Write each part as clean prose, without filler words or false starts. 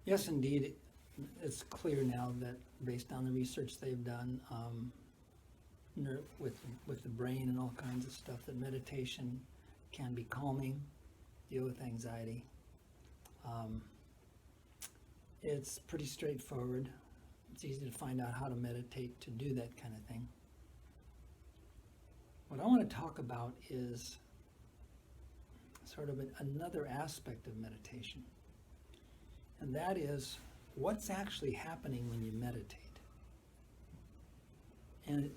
Yes, indeed. It's clear now that based on the research they've done with the brain and all kinds of stuff, that meditation can be calming, deal with anxiety. It's pretty straightforward. It's easy to find out how to meditate to do that kind of thing. What I want to talk about is sort of another aspect of meditation. And that is what's actually happening when you meditate. And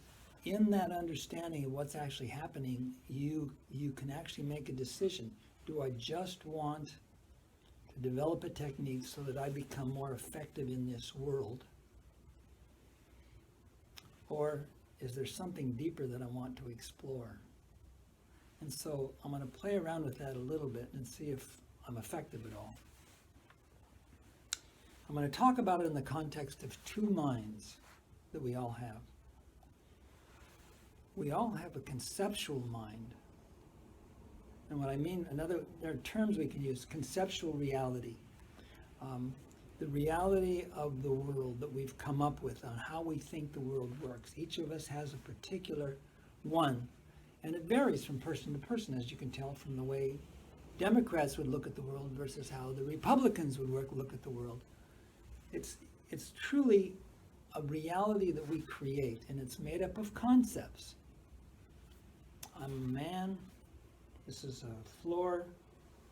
in that understanding of what's actually happening, you can actually make a decision. Do I just want to develop a technique so that I become more effective in this world? Or is there something deeper that I want to explore? And so I'm going to play around with that a little bit and see if I'm effective at all. I'm going to talk about it in the context of two minds that we all have. We all have a conceptual mind. And what I mean, there are terms we can use: conceptual reality. The reality of the world that we've come up with on how we think the world works. Each of us has a particular one. And it varies from person to person, as you can tell from the way Democrats would look at the world versus how the Republicans would look at the world. It's truly a reality that we create, and it's made up of concepts. I'm a man. This is a floor.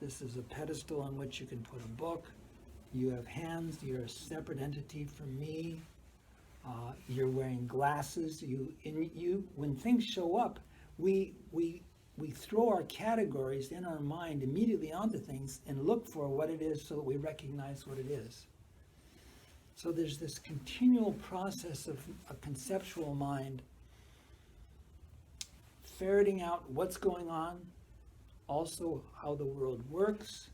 This is a pedestal on which you can put a book. You have hands. You're a separate entity from me. You're wearing glasses. When things show up, we throw our categories in our mind immediately onto things and look for what it is so that we recognize what it is. So there's this continual process of a conceptual mind ferreting out what's going on, also how the world works,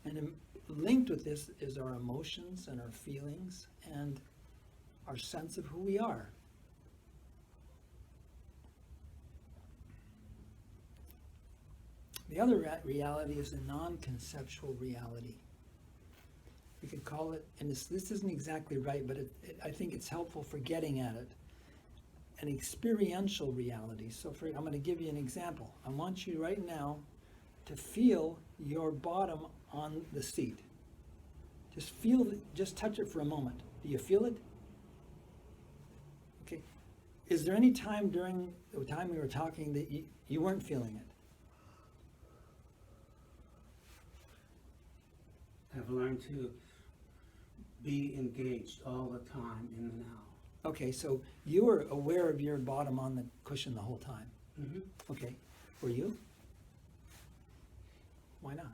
and linked with this is our emotions and our feelings and our sense of who we are. The other reality is a non-conceptual reality. We could call it, and this isn't exactly right, but I think it's helpful for getting at it, an experiential reality. So I'm going to give you an example. I want you right now to feel your bottom on the seat. Just touch it for a moment. Do you feel it? Okay. Is there any time during the time we were talking that you weren't feeling it? I've learned to be engaged all the time in the now. Okay, so you were aware of your bottom on the cushion the whole time. Mm-hmm. Okay, were you? Why not?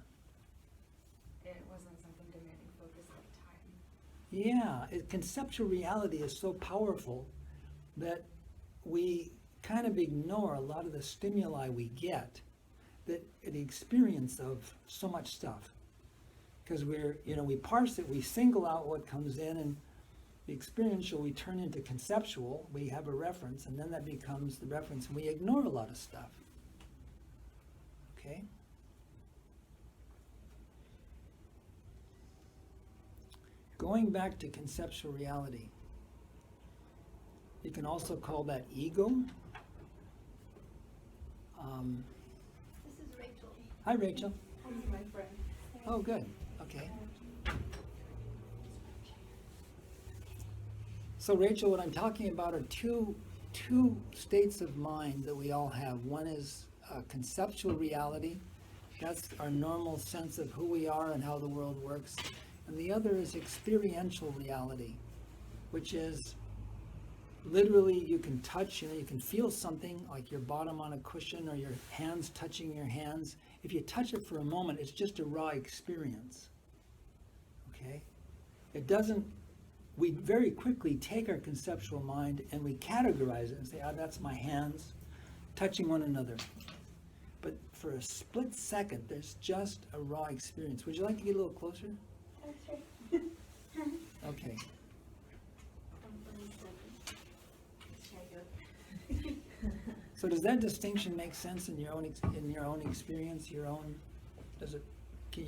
It wasn't something demanding focus at the time. Yeah, conceptual reality is so powerful that we kind of ignore a lot of the stimuli we get, that the experience of so much stuff. Because we parse it, we single out what comes in, and the experiential we turn into conceptual. We have a reference, and then that becomes the reference, and we ignore a lot of stuff. Okay? Going back to conceptual reality, you can also call that ego. This is Rachel. Hi, Rachel. She's my friend. Oh, good. Okay. So, Rachel, what I'm talking about are two states of mind that we all have. One is conceptual reality. That's our normal sense of who we are and how the world works. And the other is experiential reality, which is literally you can touch, you can feel something like your bottom on a cushion or your hands touching your hands. If you touch it for a moment, it's just a raw experience. Okay? It doesn't, we very quickly take our conceptual mind and we categorize it and say, that's my hands touching one another. But for a split second, there's just a raw experience. Would you like to get a little closer? That's right. Okay. So does that distinction make sense in your own experience? You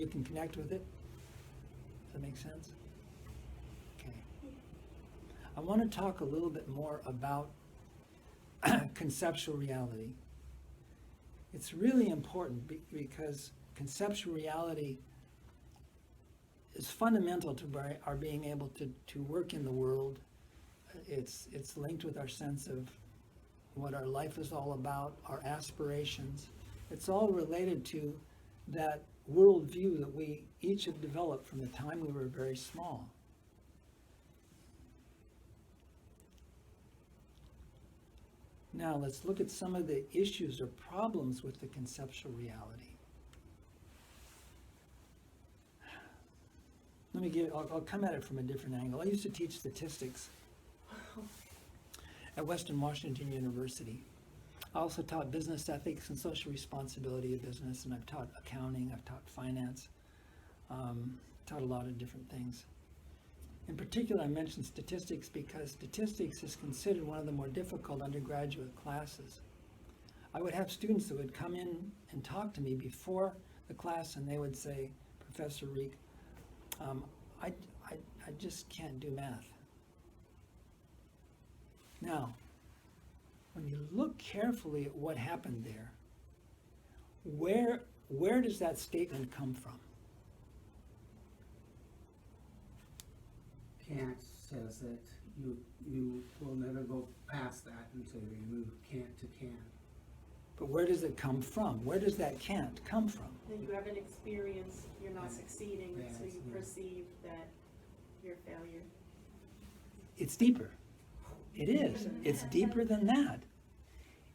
can connect with it? that make sense? Okay. I want to talk a little bit more about conceptual reality. It's really important because conceptual reality is fundamental to our being able to work in the world. It's linked with our sense of what our life is all about, our aspirations. It's all related to that worldview that we each have developed from the time we were very small. Now let's look at some of the issues or problems with the conceptual reality. I'll come at it from a different angle. I used to teach statistics at Western Washington University. I also taught business ethics and social responsibility of business, and I've taught accounting, I've taught finance, taught a lot of different things. In particular, I mentioned statistics because statistics is considered one of the more difficult undergraduate classes. I would have students that would come in and talk to me before the class, and they would say, Professor Reek, I just can't do math. Now, when you look carefully at what happened there, where does that statement come from? Kant says that you will never go past that until you move can't to can. But where does it come from? Where does that can't come from? Then you have an experience, you're not Yeah. succeeding, Yeah, so you yeah. perceive that you're a failure. It's deeper. It is. It's deeper than that.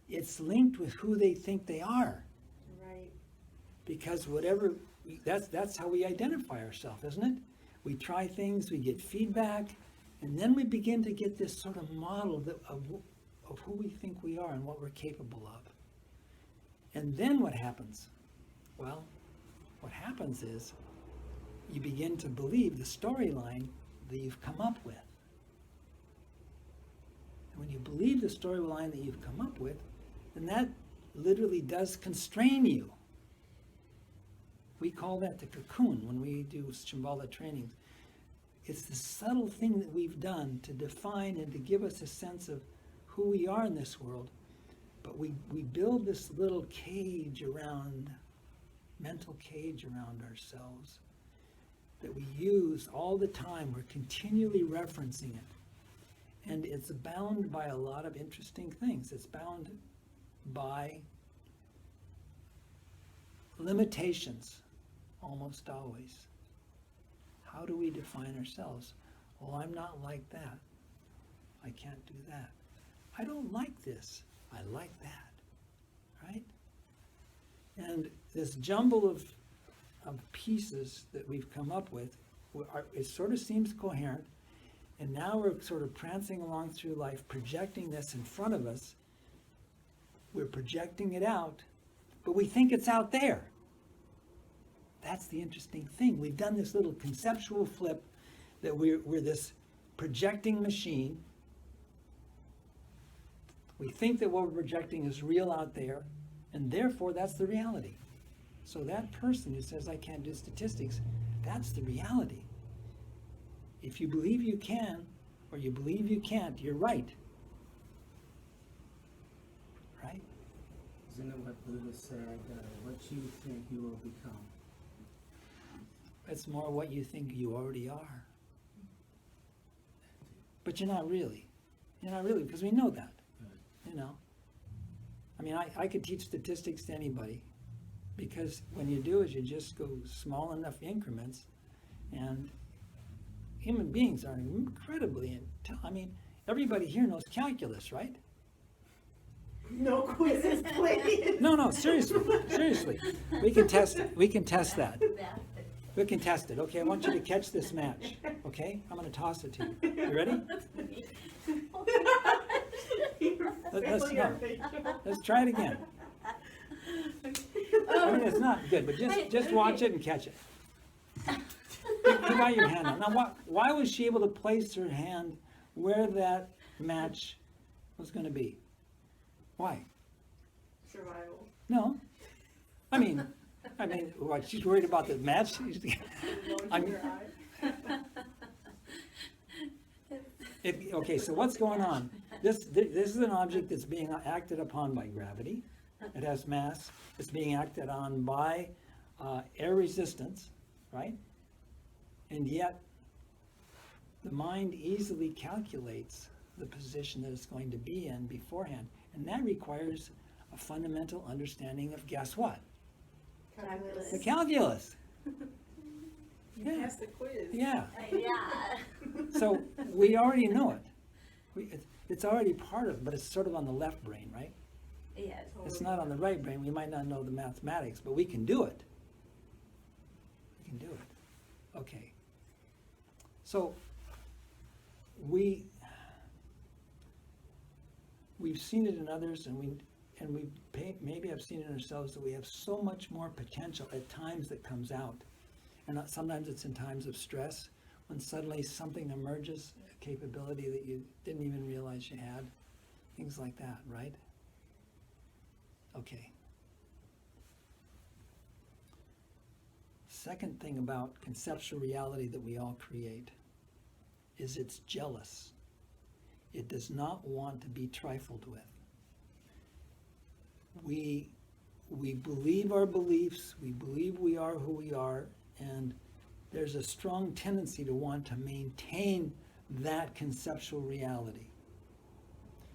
It's linked with who they think they are. Right. Because that's how we identify ourselves, isn't it? We try things, we get feedback, and then we begin to get this sort of model of who we think we are and what we're capable of. And then what happens? Well, what happens is you begin to believe the storyline that you've come up with. And when you believe the storyline that you've come up with, then that literally does constrain you. We call that the cocoon when we do Shambhala trainings. It's the subtle thing that we've done to define and to give us a sense of who we are in this world. But we build this little cage around, mental cage around ourselves that we use all the time. We're continually referencing it. And it's bound by a lot of interesting things. It's bound by limitations, almost always. How do we define ourselves? Well, I'm not like that. I can't do that. I don't like this. I like that, right? And this jumble of pieces that we've come up with, it sort of seems coherent, and now we're sort of prancing along through life, projecting this in front of us. We're projecting it out, but we think it's out there. That's the interesting thing. We've done this little conceptual flip that we're this projecting machine. We think that what we're projecting is real out there, and therefore that's the reality. So that person who says, I can't do statistics, that's the reality. If you believe you can, or you believe you can't, you're right. Right? Isn't it what Buddha said, what you think you will become? It's more what you think you already are. But you're not really. You're not really, because we know that. You know, I mean, I could teach statistics to anybody, because when you do is you just go small enough increments, and human beings are incredibly I mean, everybody here knows calculus, right? No quizzes, please. No, seriously. We can test it. We can test that. We can test it. Okay, I want you to catch this match. Okay, I'm going to toss it to you. You ready? Let's try it again. I mean, it's not good, but just watch it and catch it. Give out your hand now. Now, why was she able to place her hand where that match was going to be? Why? Survival. No. I mean, what, she's worried about the match? I mean, Okay, so what's going on? This is an object that's being acted upon by gravity. It has mass. It's being acted on by air resistance, right? And yet, the mind easily calculates the position that it's going to be in beforehand. And that requires a fundamental understanding of, guess what? Calculus. The calculus. You Yeah. passed the quiz. Yeah. Yeah. So we already know it. It's already part of it, but it's sort of on the left brain, right? Yeah, It's not on the right brain. We might not know the mathematics, but we can do it. We can do it. Okay. So we've seen it in others, and maybe have seen it in ourselves, that we have so much more potential at times that comes out. And sometimes it's in times of stress, when suddenly something emerges, a capability that you didn't even realize you had, things like that, right? Okay. Second thing about conceptual reality that we all create is it's jealous. It does not want to be trifled with. We believe our beliefs, we believe we are who we are, and there's a strong tendency to want to maintain that conceptual reality.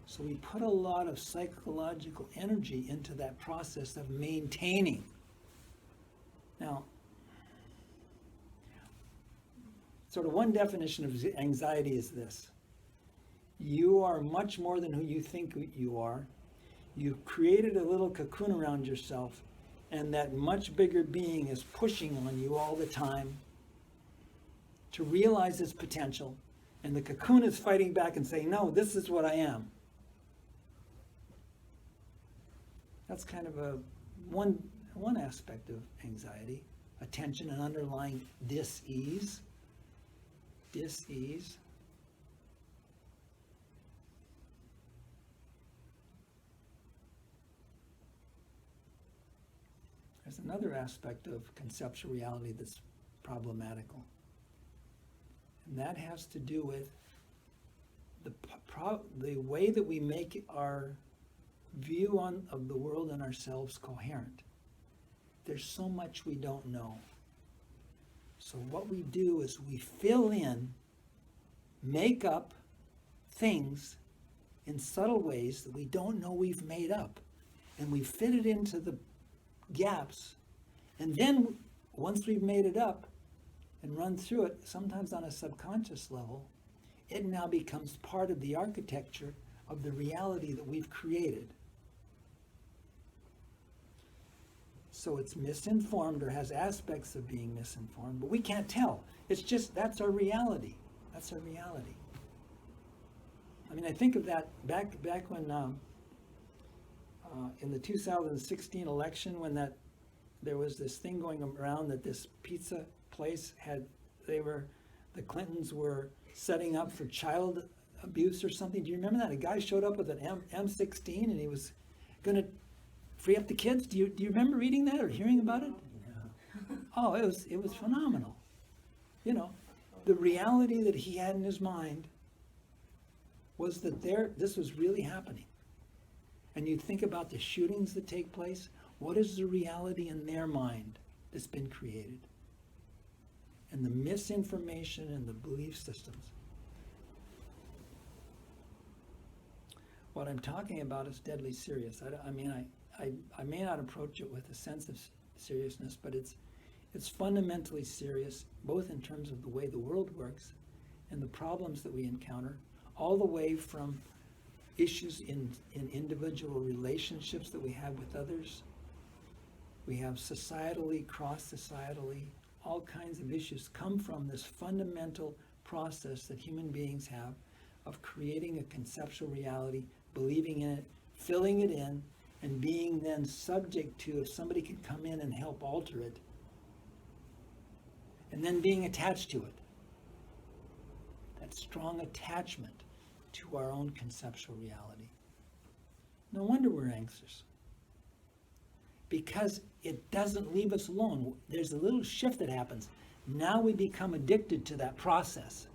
So we put a lot of psychological energy into that process of maintaining. Now, sort of one definition of anxiety is this: you are much more than who you think you are. You've created a little cocoon around yourself, and that much bigger being is pushing on you all the time to realize its potential, and the cocoon is fighting back and saying, no, this is what I am. That's kind of one aspect of anxiety, attention and underlying dis-ease. Dis-ease. There's another aspect of conceptual reality that's problematical. And that has to do with the way that we make our view of the world and ourselves coherent. There's so much we don't know. So what we do is we fill in, make up things in subtle ways that we don't know we've made up. And we fit it into the gaps. And then once we've made it up and run through it, sometimes on a subconscious level, it now becomes part of the architecture of the reality that we've created. So it's misinformed, or has aspects of being misinformed, but we can't tell. It's just, that's our reality. That's our reality. I mean, I think of that back when in the 2016 election, when there was this thing going around that this pizza place the Clintons were setting up for child abuse or something. Do you remember that? A guy showed up with an M16 and he was going to free up the kids. Do you remember reading that or hearing about it? Yeah. Oh, it was phenomenal. You know, the reality that he had in his mind was that this was really happening. And you think about the shootings that take place, what is the reality in their mind that's been created? And the misinformation and the belief systems. What I'm talking about is deadly serious. I may not approach it with a sense of seriousness, but it's fundamentally serious, both in terms of the way the world works and the problems that we encounter, all the way from issues in individual relationships that we have with others. We have societally, cross-societally, all kinds of issues come from this fundamental process that human beings have of creating a conceptual reality, believing in it, filling it in, and being then subject to, if somebody can come in and help alter it, and then being attached to it. That strong attachment to our own conceptual reality. No wonder we're anxious. Because it doesn't leave us alone. There's a little shift that happens. Now we become addicted to that process.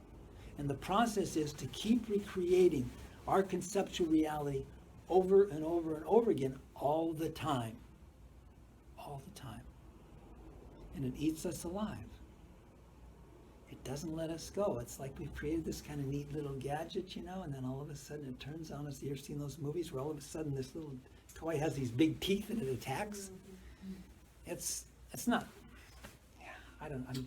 And the process is to keep recreating our conceptual reality over and over and over again all the time. All the time. And it eats us alive. It doesn't let us go. It's like we've created this kind of neat little gadget, you know, and then all of a sudden it turns on us. You ever seen those movies where all of a sudden this little toy has these big teeth and it attacks? It's not, yeah, I'm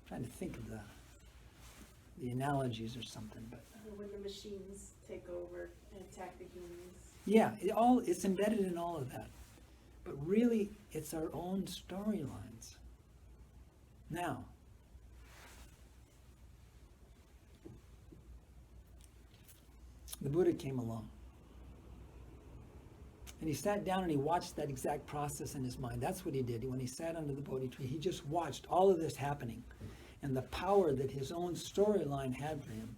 trying to think of the analogies or something, but When the machines take over and attack the humans. yeah, it's embedded in all of that. But really, it's our own storylines. Now, the Buddha came along. And he sat down and he watched that exact process in his mind. That's what he did. When he sat under the Bodhi tree, he just watched all of this happening and the power that his own storyline had for him.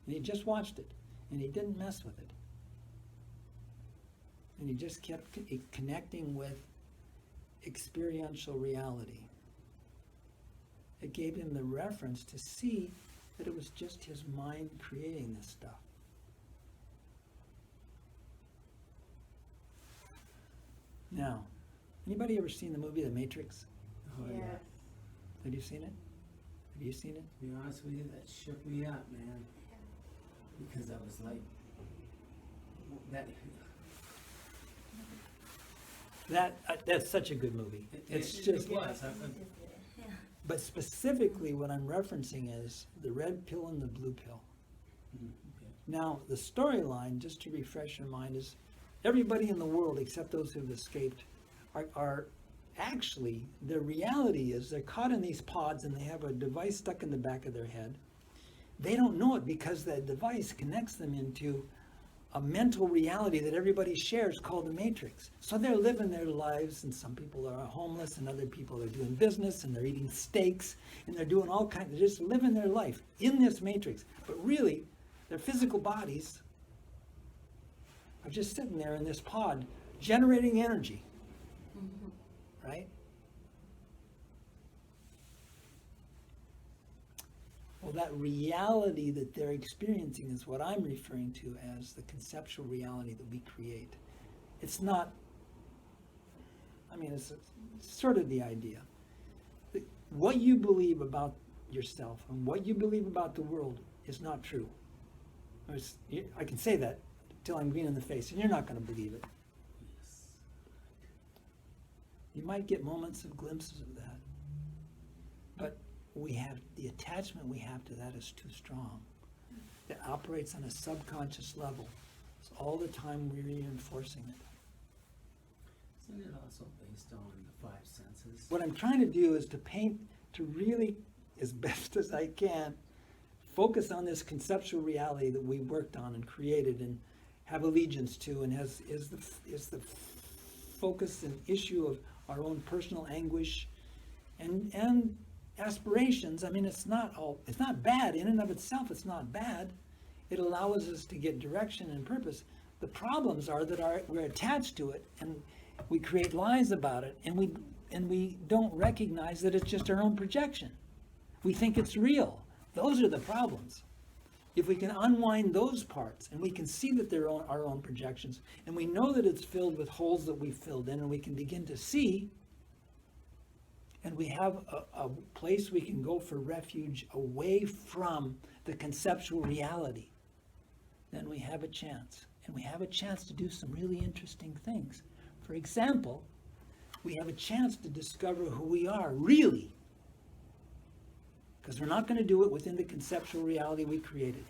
And he just watched it. And he didn't mess with it. And he just kept connecting with experiential reality. It gave him the reference to see that it was just his mind creating this stuff. Now, anybody ever seen the movie The Matrix? Oh, yeah. Have you seen it? Have you seen it? To be honest with you, that shook me up, man. Because I was like, That's such a good movie. It's just, it was. but specifically what I'm referencing is the red pill and the blue pill. Now, the storyline, just to refresh your mind, is everybody in the world, except those who've escaped, are actually, their reality is they're caught in these pods and they have a device stuck in the back of their head. They don't know it because that device connects them into a mental reality that everybody shares called the Matrix. So they're living their lives, and some people are homeless and other people are doing business and they're eating steaks and they're doing all kinds, they're just living their life in this Matrix. But really, their physical bodies are just sitting there in this pod generating energy, right? Well, that reality that they're experiencing is what I'm referring to as the conceptual reality that we create. It's not, it's sort of the idea. What you believe about yourself and what you believe about the world is not true. I can say that till I'm green in the face, and you're not going to believe it. Yes. You might get moments of glimpses of that, but the attachment we have to that is too strong. It operates on a subconscious level. So all the time we're reinforcing it. Isn't it also based on the five senses? What I'm trying to do is to really, as best as I can, focus on this conceptual reality that we worked on and created and have allegiance to, and is the focus and issue of our own personal anguish and aspirations. It's not bad in and of itself. It's not bad. It allows us to get direction and purpose. The problems are that we're attached to it and we create lies about it, and we don't recognize that it's just our own projection. We think it's real. Those are the problems. If we can unwind those parts and we can see that they're our own projections, and we know that it's filled with holes that we filled in, and we can begin to see, and we have a place we can go for refuge away from the conceptual reality, then we have a chance. And we have a chance to do some really interesting things. For example, we have a chance to discover who we are, really. Because we're not going to do it within the conceptual reality we created.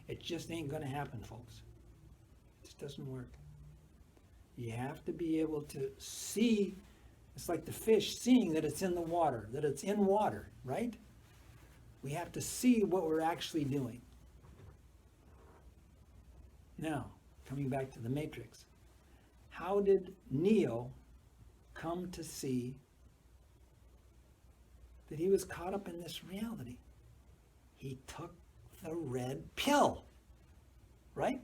It just ain't going to happen, folks. It just doesn't work. You have to be able to see. It's like the fish seeing that it's in the water, that it's in water, right? We have to see what we're actually doing. Now, coming back to the Matrix, how did Neo come to see that he was caught up in this reality? He took the red pill, right?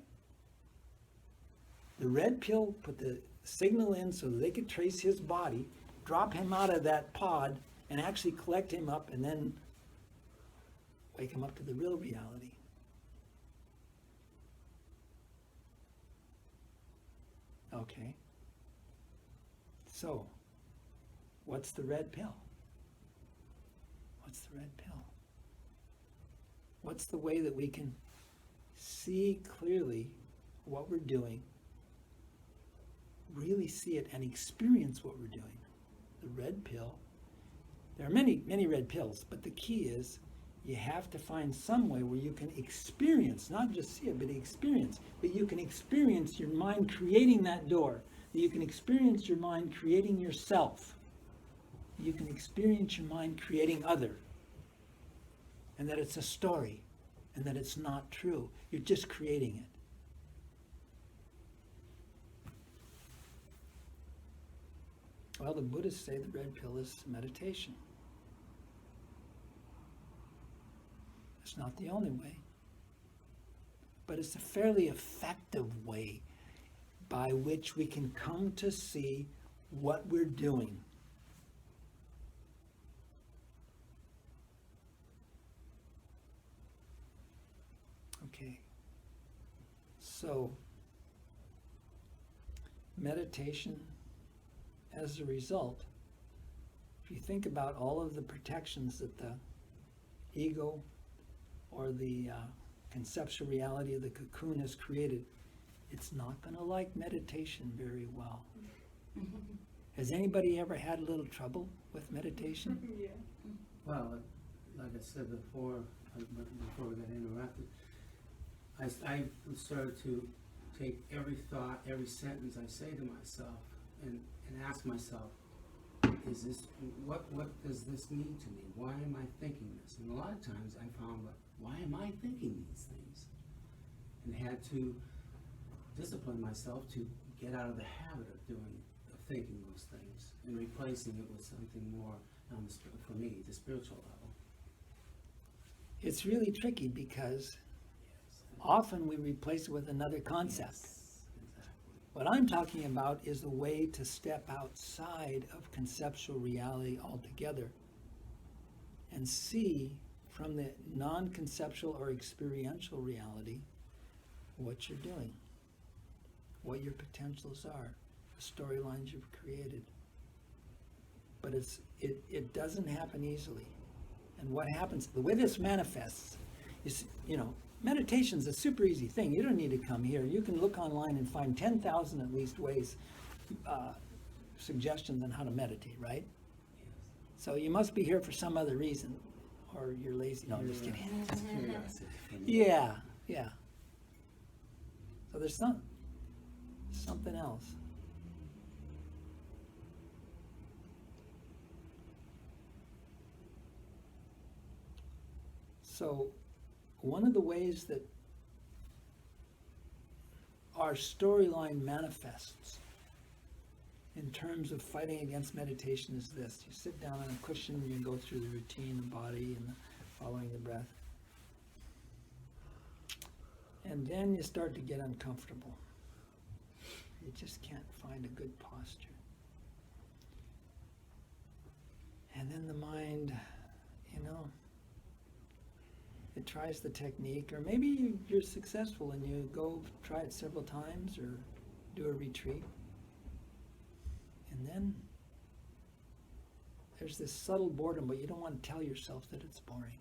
The red pill put the signal in so that they could trace his body, drop him out of that pod, and actually collect him up and then wake them up to the real reality. Okay. So, what's the red pill? What's the red pill? What's the way that we can see clearly what we're doing, really see it and experience what we're doing? The red pill. There are many, many red pills, but the key is you have to find some way where you can experience, not just see it, but experience. But you can experience your mind creating that door. That you can experience your mind creating yourself. You can experience your mind creating other. And that it's a story. And that it's not true. You're just creating it. Well, the Buddhists say the red pill is meditation. It's not the only way, but it's a fairly effective way by which we can come to see what we're doing. Okay, so meditation, as a result, if you think about all of the protections that the ego or the conceptual reality of the cocoon has created, it's not going to like meditation very well. Has anybody ever had a little trouble with meditation? Yeah. Well, like I said before we got interrupted, I started to take every thought, every sentence I say to myself and ask myself, is this, what does this mean to me? Why am I thinking this? And a lot of times I found, why am I thinking these things? And had to discipline myself to get out of the habit of thinking those things and replacing it with something more, for me, the spiritual level. It's really tricky because often we replace it with another concept. Yes, exactly. What I'm talking about is a way to step outside of conceptual reality altogether and see from the non-conceptual or experiential reality what you're doing, what your potentials are, the storylines you've created. But it doesn't happen easily. And what happens, the way this manifests is, meditation's a super easy thing. You don't need to come here. You can look online and find 10,000 at least ways, suggestions on how to meditate, right? Yes. So you must be here for some other reason, or you're lazy. No, I'm just kidding. It's curiosity for me. Yeah. So there's something else. So one of the ways that our storyline manifests in terms of fighting against meditation is this. You sit down on a cushion and you go through the routine, the body, and following the breath. And then you start to get uncomfortable. You just can't find a good posture. And then the mind, it tries the technique, or maybe you're successful and you go try it several times or do a retreat. And then there's this subtle boredom, but you don't want to tell yourself that it's boring.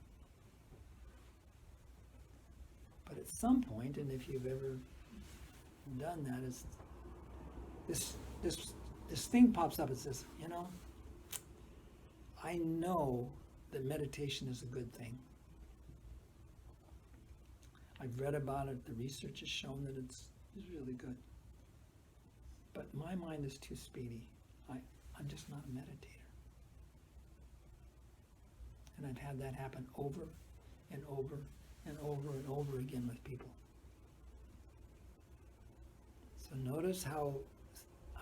But at some point, and if you've ever done that, is this thing pops up. It says, I know that meditation is a good thing. I've read about it. The research has shown that it's really good. But my mind is too speedy. I'm just not a meditator. And I've had that happen over and over and over and over again with people. So notice how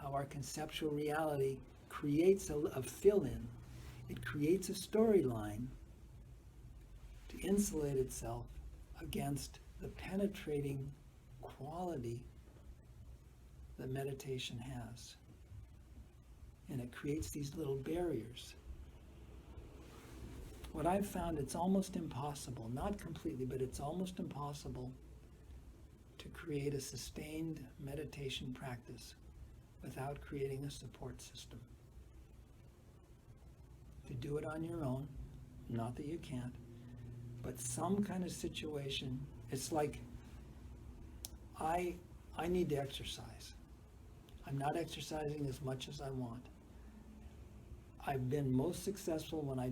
our conceptual reality creates a fill-in. It creates a storyline to insulate itself against the penetrating quality that meditation has. And it creates these little barriers. what I've found, it's almost impossible, not completely, but it's almost impossible to create a sustained meditation practice without creating a support system. To do it on your own, not that you can't, but some kind of situation. It's like I need to exercise. I'm not exercising as much as I want. I've been most successful when I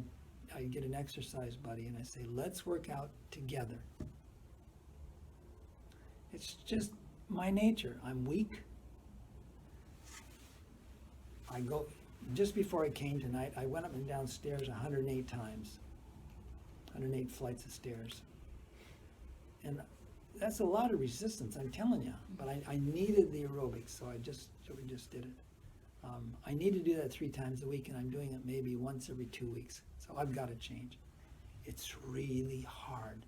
get an exercise buddy and I say, let's work out together. It's just my nature. I'm weak. I go, just before I came tonight, I went up and down stairs 108 times, 108 flights of stairs. And that's a lot of resistance, I'm telling you, but I needed the aerobics, so we just did it. I need to do that 3 times a week, and I'm doing it maybe once every 2 weeks, so I've got to change. It's really hard.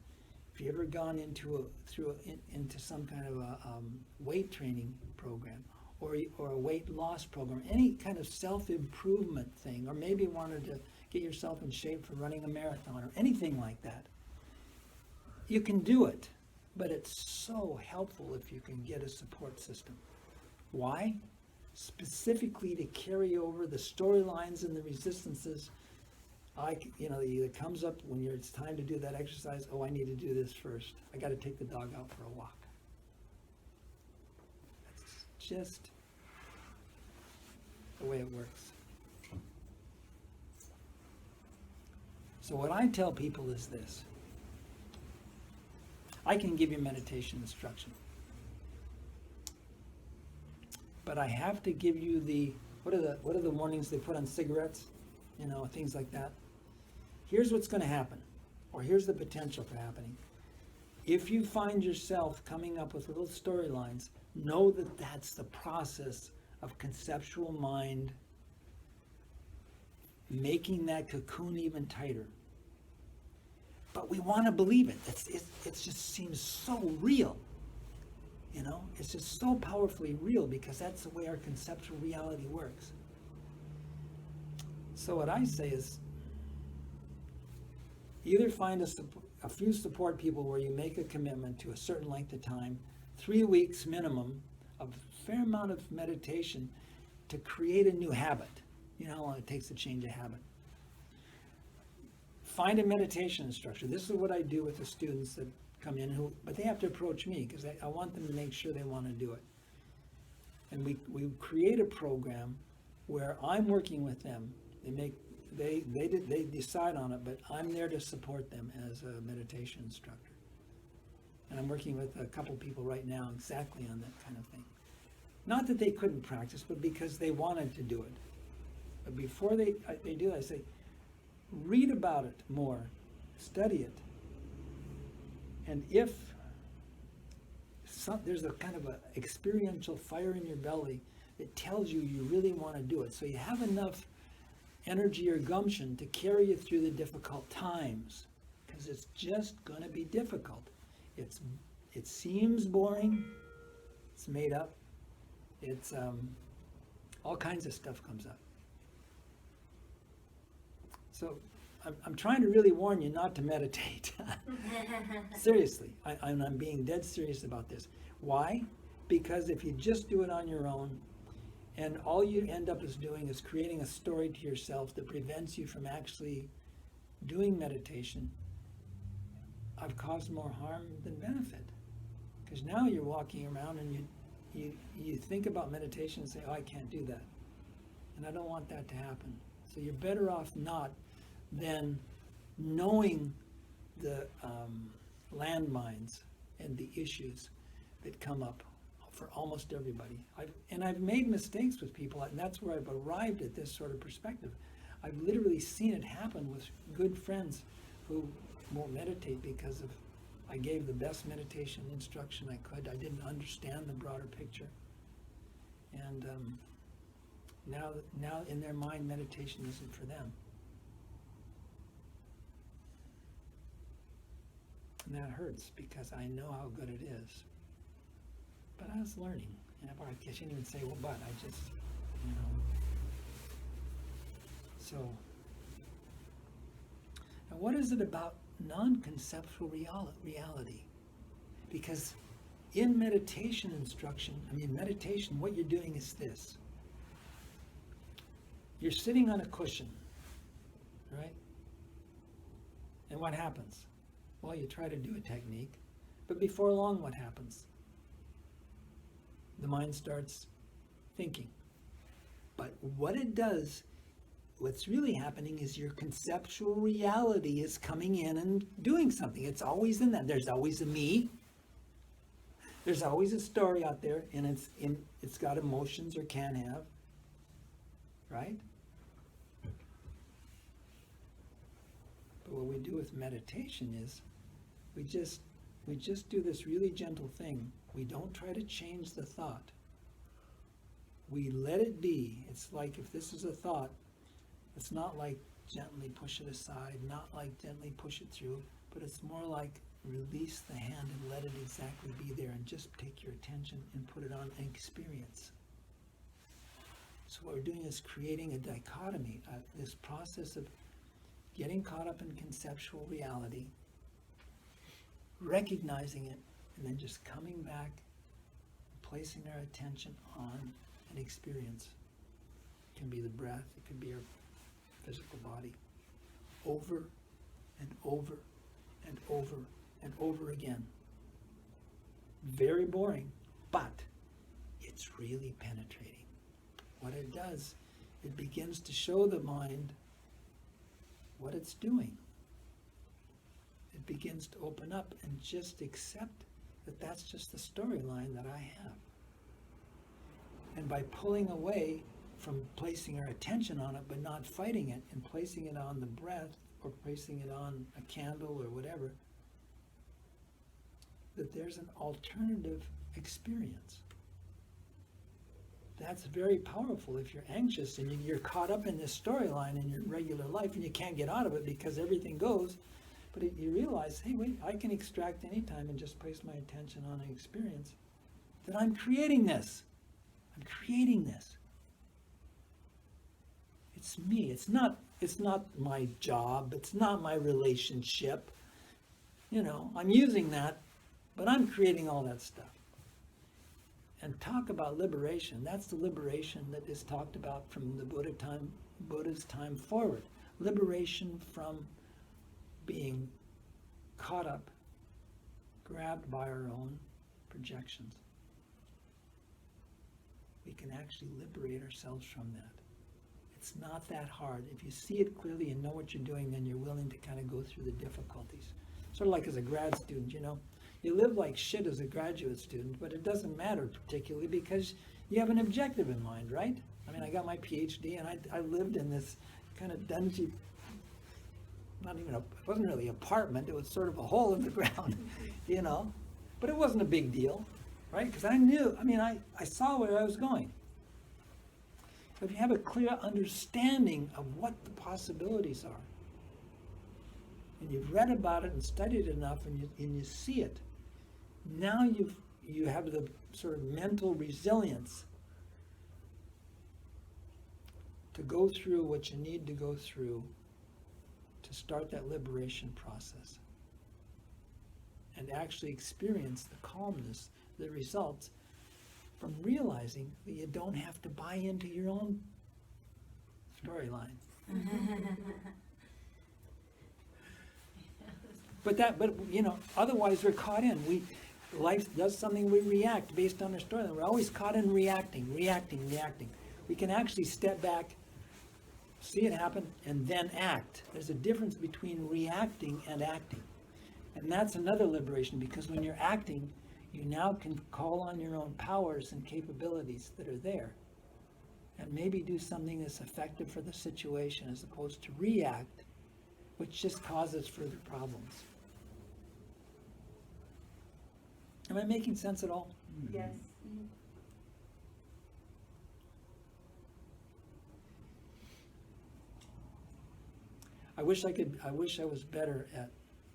If you ever gone into some kind of a weight training program, or a weight loss program, any kind of self-improvement thing, or maybe wanted to get yourself in shape for running a marathon or anything like that, you can do it, but it's so helpful if you can get a support system. Why? Specifically to carry over the storylines and the resistances. It comes up when it's time to do that exercise. Oh, I need to do this first. I got to take the dog out for a walk. That's just the way it works. So what I tell people is this. I can give you meditation instruction, but I have to give you what are the warnings they put on cigarettes, things like that. Here's what's going to happen, or here's the potential for happening. If you find yourself coming up with little storylines, know that that's the process of conceptual mind making that cocoon even tighter. But we want to believe it. It just seems so real. It's just so powerfully real because that's the way our conceptual reality works. So what I say is, either find a few support people where you make a commitment to a certain length of time, 3 weeks minimum of a fair amount of meditation to create a new habit. You know how long it takes to change a habit. Find a meditation instructor. This is what I do with the students that come in, but they have to approach me because I want them to make sure they want to do it. And we create a program where I'm working with them. They decide on it, but I'm there to support them as a meditation instructor. And I'm working with a couple people right now exactly on that kind of thing. Not that they couldn't practice, but because they wanted to do it. But before they do it, I say, read about it more, study it. And if there's a kind of a experiential fire in your belly that tells you really want to do it, so you have enough energy or gumption to carry you through the difficult times, because it's just going to be difficult. It seems boring. It's made up. It's all kinds of stuff comes up. So I'm trying to really warn you not to meditate. Seriously, I'm being dead serious about this. Why? Because if you just do it on your own, and all you end up doing is creating a story to yourself that prevents you from actually doing meditation, I've caused more harm than benefit. Because now you're walking around and you think about meditation and say, oh, I can't do that. And I don't want that to happen. So you're better off not than knowing the landmines and the issues that come up for almost everybody. I've made mistakes with people, and that's where I've arrived at this sort of perspective. I've literally seen it happen with good friends who won't meditate because I gave the best meditation instruction I could. I didn't understand the broader picture. And now in their mind, meditation isn't for them. And that hurts because I know how good it is. But I was learning. I shouldn't even say, well, but I just, So, And what is it about non-conceptual reality? Because in meditation instruction, meditation, what you're doing is this. You're sitting on a cushion, right? And what happens? Well, you try to do a technique, but before long, what happens? The mind starts thinking. But what it does, what's really happening is your conceptual reality is coming in and doing something. It's always in that. There's always a me. There's always a story out there, and it's got emotions or can have, right? But what we do with meditation is we just do this really gentle thing. We don't try to change the thought. We let it be. It's like if this is a thought, it's not like gently push it aside, not like gently push it through, but it's more like release the hand and let it exactly be there and just take your attention and put it on an experience. So what we're doing is creating a dichotomy, this process of getting caught up in conceptual reality, recognizing it, and then just coming back, placing our attention on an experience. It can be the breath, it could be our physical body, over and over and over and over again. Very boring, but it's really penetrating. What it does, it begins to show the mind what it's doing. It begins to open up and just accept that that's just the storyline that I have. And by pulling away from placing our attention on it, but not fighting it, and placing it on the breath, or placing it on a candle or whatever, that there's an alternative experience. That's very powerful if you're anxious and you're caught up in this storyline in your regular life and you can't get out of it because everything goes. But you realize, hey, wait, I can extract any time and just place my attention on an experience. That I'm creating this. I'm creating this. It's me. It's not my job. It's not my relationship. I'm using that, but I'm creating all that stuff. And talk about liberation. That's the liberation that is talked about from the Buddha's time forward. Liberation from being caught up, grabbed by our own projections. We can actually liberate ourselves from that. It's not that hard. If you see it clearly and know what you're doing, then you're willing to kind of go through the difficulties. Sort of like as a grad student, You live like shit as a graduate student, but it doesn't matter particularly because you have an objective in mind, right? I got my PhD and I lived in this kind of dungy, it wasn't really an apartment, it was sort of a hole in the ground, But it wasn't a big deal, right? Because I knew, I saw where I was going. If you have a clear understanding of what the possibilities are, and you've read about it and studied it enough and you see it, now you have the sort of mental resilience to go through what you need to go through to start that liberation process and actually experience the calmness that results from realizing that you don't have to buy into your own storyline. But otherwise we're caught in. Life does something, we react based on our storyline. We're always caught in reacting. We can actually step back, see it happen, and then act. There's a difference between reacting and acting. And that's another liberation, because when you're acting, you now can call on your own powers and capabilities that are there. And maybe do something that's effective for the situation as opposed to react, which just causes further problems. Am I making sense at all? Yes. I wish I was better at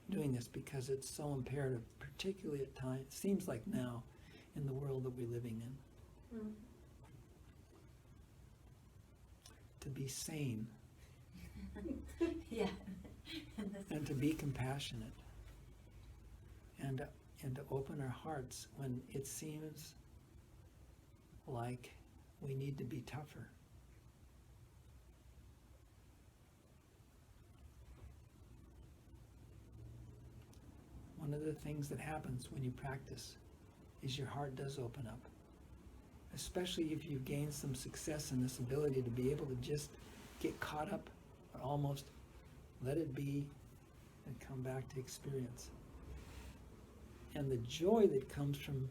doing this because it's so imperative, particularly at times, it seems like now, in the world that we're living in. To be sane. Yeah. and to be compassionate, and to open our hearts when it seems like we need to be tougher. One of the things that happens when you practice is your heart does open up. Especially if you've gained some success in this ability to be able to just get caught up, or almost let it be, and come back to experience. And the joy that comes from,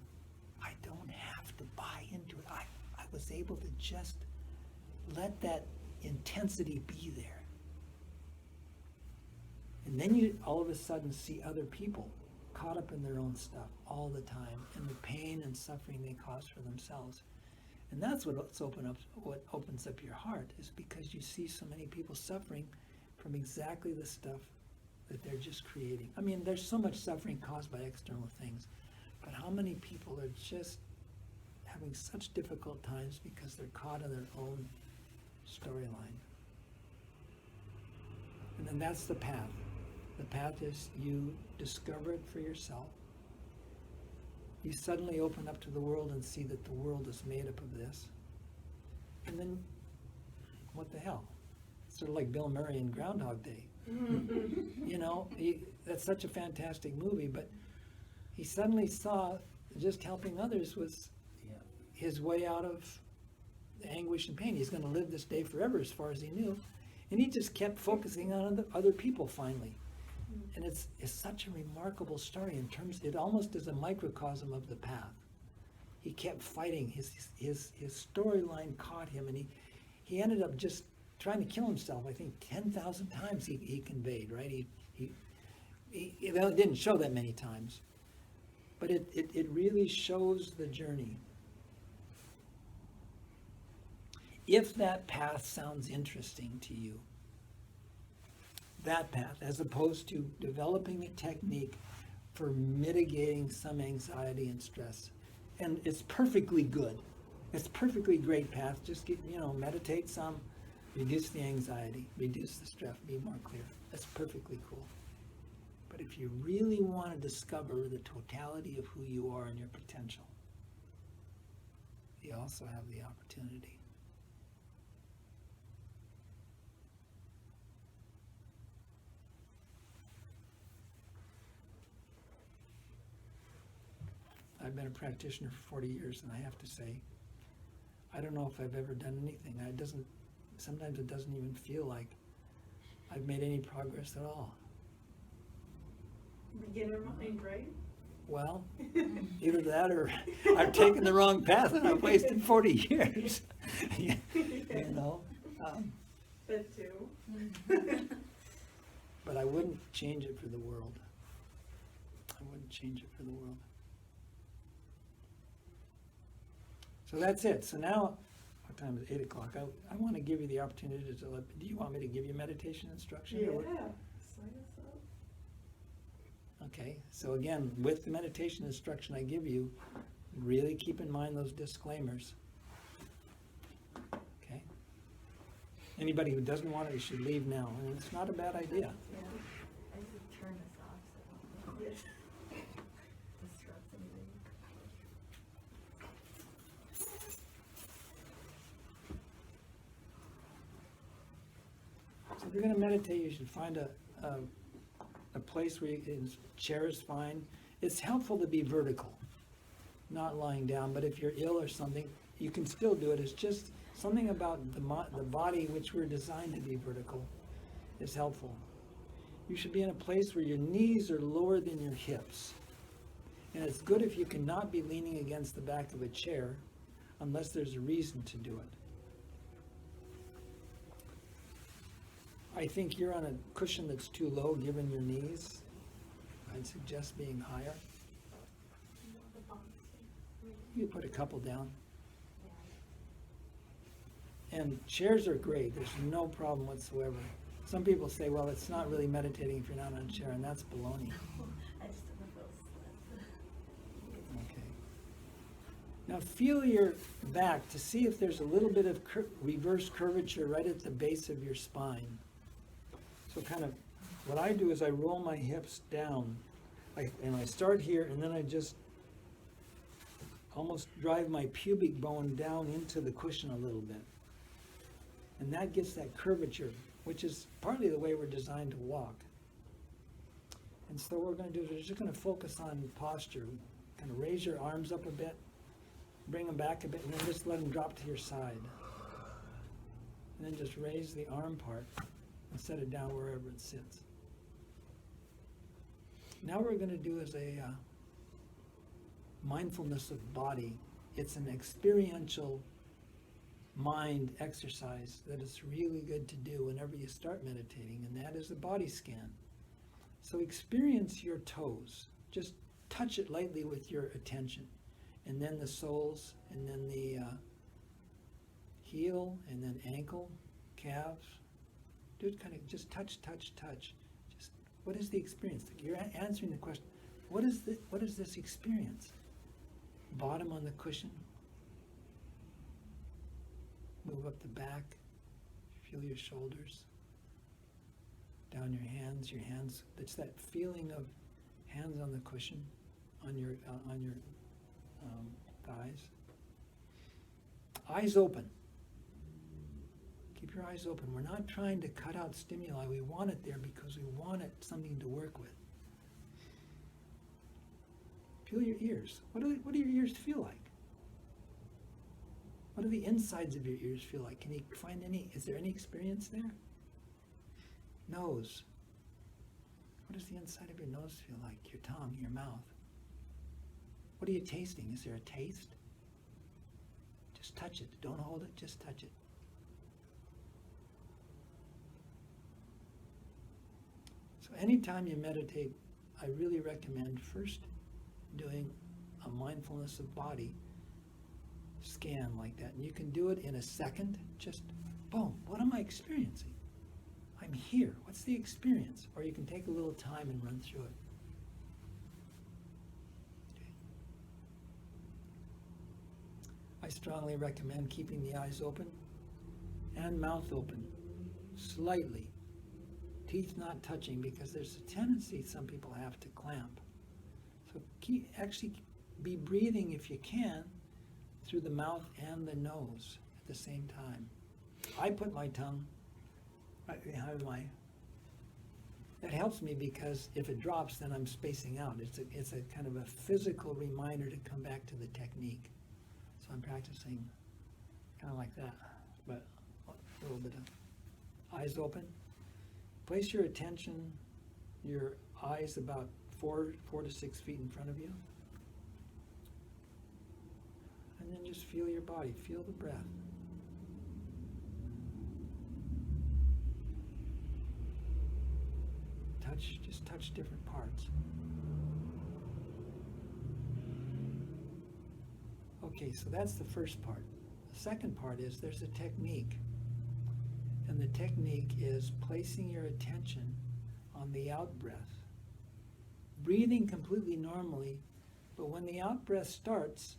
I don't have to buy into it. I was able to just let that intensity be there. And then you all of a sudden see other people caught up in their own stuff all the time, and the pain and suffering they cause for themselves. And that's what opens up your heart, is because you see so many people suffering from exactly the stuff that they're just creating. I mean, there's so much suffering caused by external things, but how many people are just having such difficult times because they're caught in their own storyline? And then that's the path. The path is you discover it for yourself. You suddenly open up to the world and see that the world is made up of this. And then, what the hell? It's sort of like Bill Murray in Groundhog Day. You know, that's such a fantastic movie, but he suddenly saw just helping others was his way out of the anguish and pain. He's going to live this day forever as far as he knew. And he just kept focusing on other people finally. And it's such a remarkable story in terms, it almost is a microcosm of the path. He kept fighting. His storyline caught him, and he ended up just trying to kill himself. I think 10,000 times he conveyed, right? Well, it didn't show that many times, but it really shows the journey. If that path sounds interesting to you, that path, as opposed to developing a technique for mitigating some anxiety and stress. And it's perfectly good. It's a perfectly great path. Just meditate some, reduce the anxiety, reduce the stress, be more clear. That's perfectly cool. But if you really want to discover the totality of who you are and your potential, you also have the opportunity. I've been a practitioner for 40 years, and I have to say, I don't know if I've ever done anything. Sometimes it doesn't even feel like I've made any progress at all. Beginner mind, right? Well, either that or I've taken the wrong path and I've wasted 40 years. You know? That too. But I wouldn't change it for the world. I wouldn't change it for the world. So that's it. So now, what time is it? 8 o'clock. I want to give you the opportunity to do you want me to give you meditation instruction? Yeah. Or what? Sign us up. Okay, so again, with the meditation instruction I give you, really keep in mind those disclaimers. Okay? Anybody who doesn't want it, you should leave now. And it's not a bad idea. Yeah, I should turn this off so it Yes. don't disrupt anything. So if you're going to meditate, you should find a place where chair is fine. It's helpful to be vertical, not lying down, but if you're ill or something, you can still do it. It's just something about the body, which we're designed to be vertical, is helpful. You should be in a place where your knees are lower than your hips. And it's good if you cannot be leaning against the back of a chair unless there's a reason to do it. I think you're on a cushion that's too low given your knees. I'd suggest being higher. You put a couple down. And chairs are great. There's no problem whatsoever. Some people say, well, it's not really meditating if you're not on a chair, and that's baloney. I just don't feel slept. Okay. Now feel your back to see if there's a little bit of reverse curvature right at the base of your spine. So kind of what I do is I roll my hips down, and I start here, and then I just almost drive my pubic bone down into the cushion a little bit. And that gets that curvature, which is partly the way we're designed to walk. And so what we're going to do is we're just going to focus on posture. Kind of raise your arms up a bit, bring them back a bit, and then just let them drop to your side. And then just raise the arm part and set it down wherever it sits. Now what we're going to do is a mindfulness of body. It's an experiential mind exercise that is really good to do whenever you start meditating, and that is a body scan. So experience your toes. Just touch it lightly with your attention. And then the soles, and then the heel, and then ankle, calves. Do it kind of just touch. Just what is the experience? You're answering the question, what is this experience? Bottom on the cushion. Move up the back. Feel your shoulders. Down your hands. It's that feeling of hands on the cushion, on your thighs. Eyes open. Keep your eyes open. We're not trying to cut out stimuli. We want it there because we want it something to work with. Feel your ears. What do your ears feel like? What do the insides of your ears feel like? Can you find is there any experience there? Nose. What does the inside of your nose feel like? Your tongue, your mouth. What are you tasting? Is there a taste? Just touch it. Don't hold it, just touch it. So anytime you meditate, I really recommend first doing a mindfulness of body scan like that. And you can do it in a second. Just, boom, what am I experiencing? I'm here. What's the experience? Or you can take a little time and run through it. Okay. I strongly recommend keeping the eyes open and mouth open, slightly. Teeth not touching, because there's a tendency some people have to clamp. So actually be breathing if you can through the mouth and the nose at the same time. I put my tongue right behind that helps me, because if it drops, then I'm spacing out. It's a kind of a physical reminder to come back to the technique. So I'm practicing kind of like that, but a little bit of eyes open. Place your attention, your eyes about 4 to 6 feet in front of you. And then just feel your body, feel the breath. Just touch different parts. Okay, so that's the first part. The second part is there's a technique. And the technique is placing your attention on the out-breath. Breathing completely normally, but when the out-breath starts,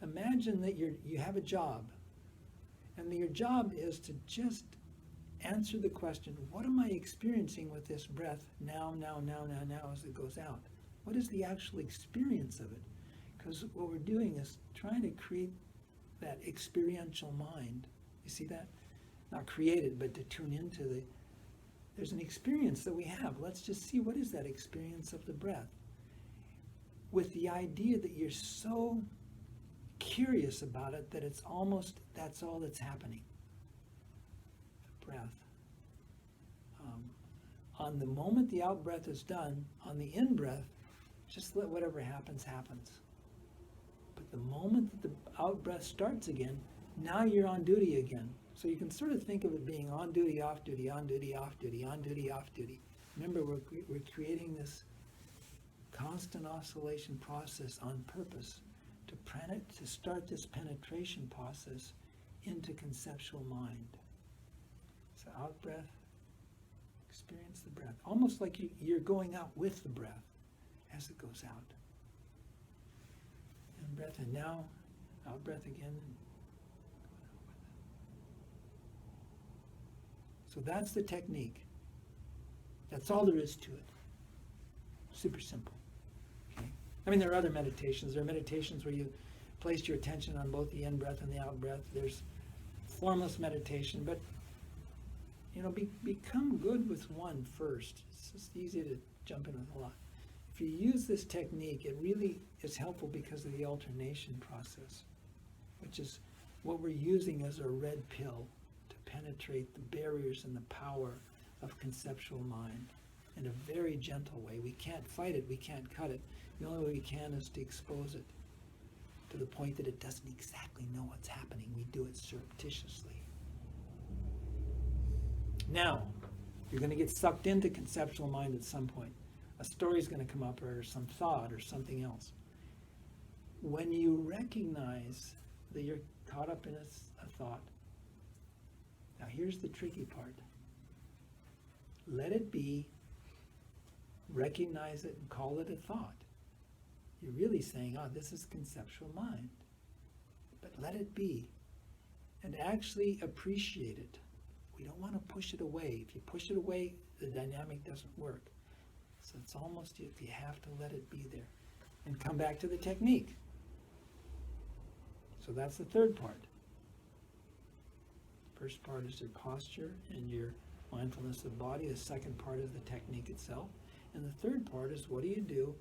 imagine that you have a job. And your job is to just answer the question, what am I experiencing with this breath now as it goes out? What is the actual experience of it? Because what we're doing is trying to create that experiential mind. You see that? Not create it, but to tune into there's an experience that we have. Let's just see, what is that experience of the breath? With the idea that you're so curious about it that it's almost, that's all that's happening. The breath. On the moment the out-breath is done, on the in-breath, just let whatever happens, happens. But the moment that the out-breath starts again, now you're on duty again. So you can sort of think of it being on duty, off duty, on duty, off duty, on duty, off duty. Remember, we're creating this constant oscillation process on purpose to start this penetration process into conceptual mind. So out breath, experience the breath. Almost like you're going out with the breath as it goes out. And breath, and now out breath again. So that's the technique. That's all there is to it. Super simple. Okay? I mean, there are other meditations. There are meditations where you place your attention on both the in-breath and the out-breath. There's formless meditation, but become good with one first. It's just easy to jump in with a lot. If you use this technique, it really is helpful because of the alternation process, which is what we're using as a red pill to penetrate the barriers and the power of conceptual mind in a very gentle way. We can't fight it, we can't cut it. The only way we can is to expose it to the point that it doesn't exactly know what's happening. We do it surreptitiously. Now, you're going to get sucked into conceptual mind at some point. A story's going to come up, or some thought, or something else. When you recognize that you're caught up in a thought, now here's the tricky part. Let it be, recognize it, and call it a thought. You're really saying, oh, this is conceptual mind. But let it be. And actually appreciate it. We don't want to push it away. If you push it away, the dynamic doesn't work. So it's almost, you have to let it be there. And come back to the technique. So that's the third part. First part is your posture and your mindfulness of body. The second part is the technique itself. And the third part is, what do you do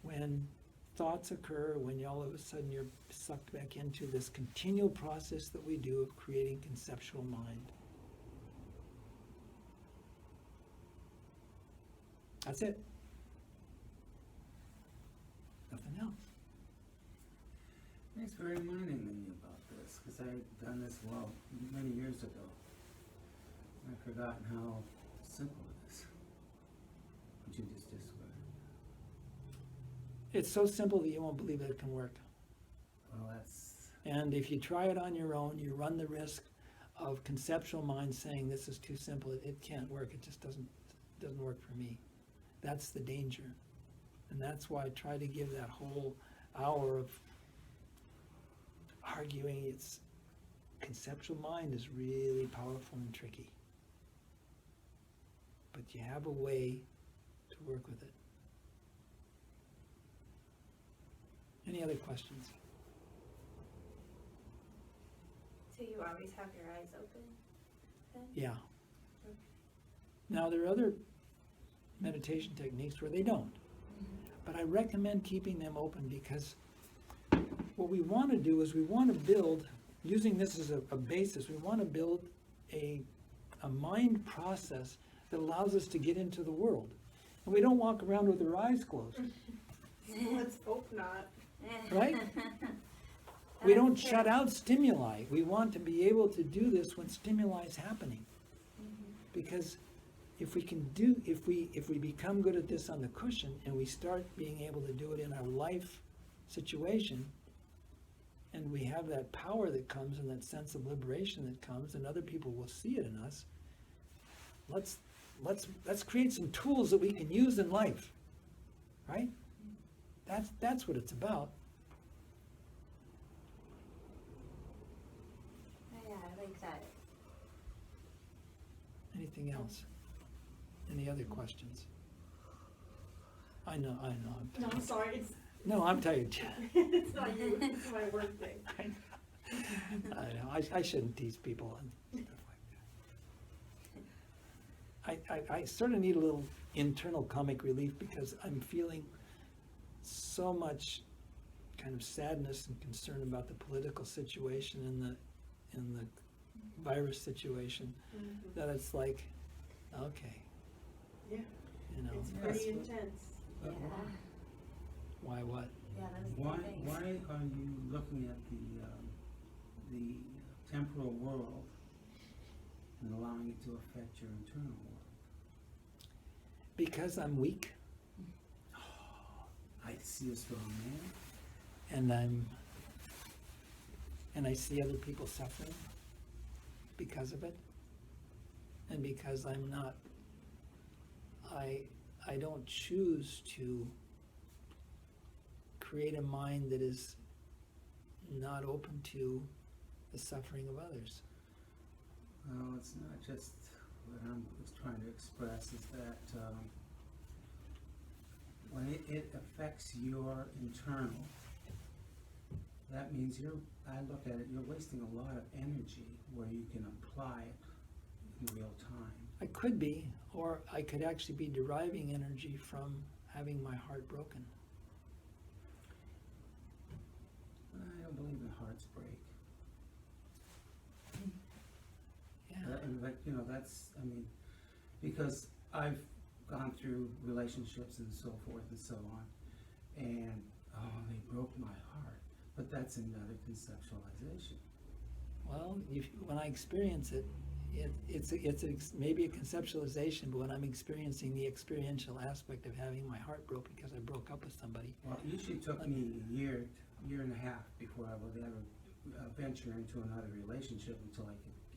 when thoughts occur, when all of a sudden you're sucked back into this continual process that we do of creating conceptual mind. That's it. Nothing else. Thanks for reminding me about this, because I've done this many years ago. I've forgotten how simple it is, what you just described. It's so simple that you won't believe that it can work. Well, that's... And if you try it on your own, you run the risk of conceptual mind saying this is too simple, it can't work, it just doesn't work for me. That's the danger. And that's why I try to give that whole hour of arguing. It's conceptual mind is really powerful and tricky. But you have a way to work with it. Any other questions? So you always have your eyes open then? Yeah. Now there are other meditation techniques where they don't. But I recommend keeping them open, because what we want to do is we want to build, using this as a basis, we want to build a mind process that allows us to get into the world. And we don't walk around with our eyes closed, Let's hope not. right? We don't shut out stimuli. We want to be able to do this when stimuli is happening. Because if we become good at this on the cushion, and we start being able to do it in our life situation, and we have that power that comes and that sense of liberation that comes, and other people will see it in us, let's create some tools that we can use in life, right? That's what it's about. Yeah, I like that. Anything else? Any other questions? I know. No, I'm sorry, I'm tired too. it's not you, it's my work thing. I know. I shouldn't tease people and stuff like that. I sort of need a little internal comic relief, because I'm feeling so much kind of sadness and concern about the political situation and the virus situation, that it's like, okay, Yeah, you know, it's Yes. pretty intense. But Yeah. why what? Yeah, those Why two things. are you looking at the temporal world and allowing it to affect your internal world? Because I'm weak, I see a strong man. and I see other people suffering because of it, and because I'm not, I don't choose to create a mind that is not open to the suffering of others. Well, it's not just that I'm was trying to express is that, when it affects your internal, that means I look at it, you're wasting a lot of energy where you can apply it in real time. I could be, or I could actually be deriving energy from having my heart broken. I don't believe in hearts break. Yeah. And like, you know, that's, I mean, because I've gone through relationships and so forth and so on, and, oh, they broke my heart, but that's another conceptualization. Well, when I experience it, it's maybe a conceptualization, but when I'm experiencing the experiential aspect of having my heart broke because I broke up with somebody, Well, it usually took me a year and a half before I would ever venture into another relationship until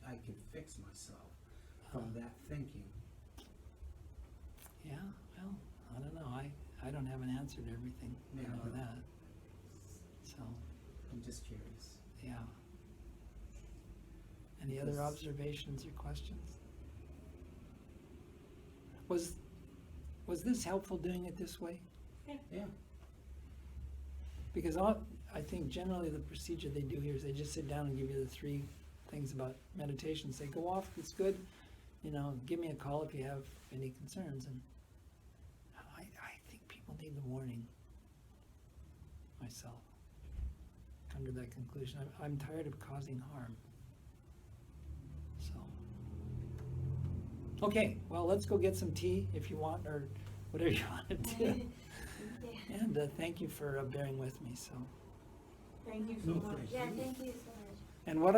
I could fix myself from that thinking. yeah, well, I don't know, I don't have an answer to everything, I Yeah, know but- that. So, I'm just curious. yeah. Any other Yes. observations or questions? Was this helpful doing it this way? Yeah, Because I think generally the procedure they do here is they just sit down and give you the 3 things about meditation. Say, go off, it's good, you know, give me a call if you have any concerns. And I think people need the warning, myself. Come to that conclusion. I'm tired of causing harm. So. Okay, well, let's go get some tea if you want, or whatever you want to do. Yeah. And thank you for bearing with me, so. Thank you so No, much. thank Yeah, you. thank you so much. And what